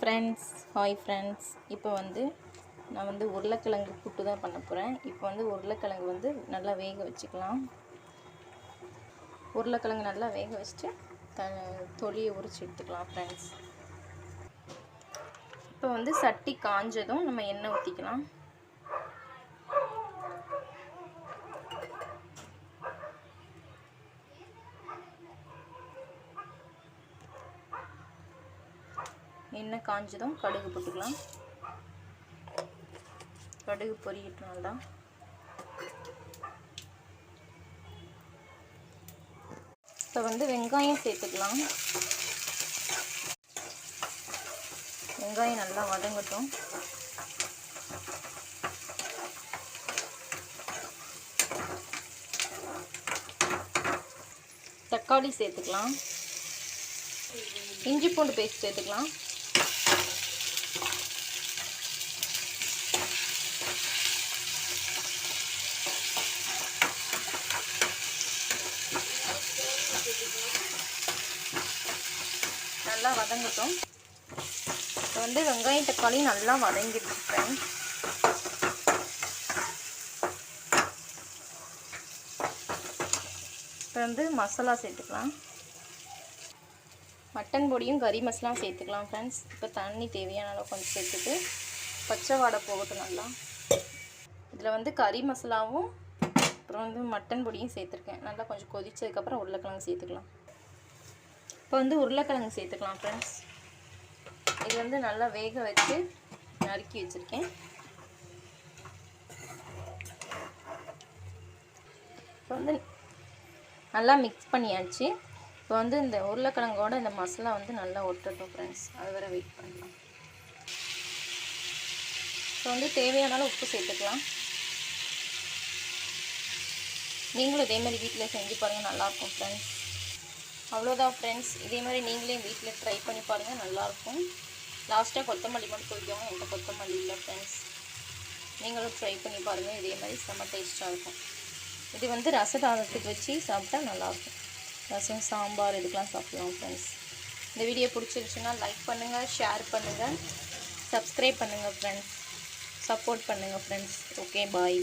Friends, hi friends. இப்போ நான் உருளைக்கிழங்கு புட்டு தான் பண்ண போகிறேன். இப்போ உருளைக்கிழங்கு நல்லா வேக வச்சுக்கலாம். உருளைக்கிழங்கு நல்லா வேக வச்சுட்டு தொலியை உரிச்சு எடுத்துக்கலாம் ஃப்ரெண்ட்ஸ். இப்போ சட்டி காஞ்சதும் நம்ம எண்ணெய் ஊற்றிக்கலாம். எண்ணெய் காஞ்சதும் கடுகு போட்டுக்கலாம். கடுகு பொரியட்டும் நல்லா. இப்போ வெங்காயம் சேர்த்துக்கலாம். வெங்காயம் நல்லா வதங்கட்டும். தக்காளி சேர்த்துக்கலாம். இஞ்சி பூண்டு பேஸ்ட் சேர்த்துக்கலாம். நல்லா வதங்கட்டும். இப்போ வெங்காயம் தக்காளி நல்லா வதங்கிடுச்சு. இப்போ மசாலா சேர்த்துக்கலாம். மட்டன் பொடியும் கறி மசாலா சேர்த்துக்கலாம் ஃப்ரெண்ட்ஸ். இப்போ தண்ணி தேவையான அளவு கொஞ்சம் சேர்த்துட்டு பச்சை வாடை போகட்டும் நல்லா. இதில் கறி மசாலாவும் அப்புறம் மட்டன் பொடியும் சேர்த்துருக்கேன். நல்லா கொஞ்சம் கொதிச்சதுக்கப்புறம் உருளைக்கிழங்கு சேர்த்துக்கலாம். இப்போ உருளைக்கிழங்கு சேர்த்துக்கலாம் ஃப்ரெண்ட்ஸ். இது நல்லா வேக வச்சு நறுக்கி வச்சுருக்கேன். இப்போ நல்லா மிக்ஸ் பண்ணியாச்சு. இப்போ இந்த உருளைக்கிழங்கோட இந்த மசாலா நல்லா ஒட்டட்டும் ஃப்ரெண்ட்ஸ். அது வரை வெயிட் பண்ணலாம். இப்போ தேவையான அளவு உப்பு சேர்த்துக்கலாம். நீங்களும் இதேமாதிரி வீட்டில் செஞ்சு பாருங்கள், நல்லாயிருக்கும் ஃப்ரெண்ட்ஸ். அவ்வளோதான் ஃப்ரெண்ட்ஸ். இதே மாதிரி நீங்களே வீட்டில் ட்ரை பண்ணி பாருங்கள், நல்லாயிருக்கும். லாஸ்ட்டாக கொத்தமல்லி மட்டும் தூக்கிக்கோங்க. என்கிட்ட கொத்தமல்லி இல்லை ஃப்ரெண்ட்ஸ். நீங்களும் ட்ரை பண்ணி பாருங்கள். இதே மாதிரி செம்ம டேஸ்ட்டாக இருக்கும். இது ரசதாதத்துக்கு வச்சு சாப்பிட்டா நல்லாயிருக்கும். ரசம், சாம்பார் இதுக்கெலாம் சாப்பிடலாம் ஃப்ரெண்ட்ஸ். இந்த வீடியோ பிடிச்சிருச்சுன்னா லைக் பண்ணுங்கள், ஷேர் பண்ணுங்கள், சப்ஸ்கிரைப் பண்ணுங்கள் ஃப்ரெண்ட்ஸ். சப்போர்ட் பண்ணுங்கள் ஃப்ரெண்ட்ஸ். ஓகே, பாய்.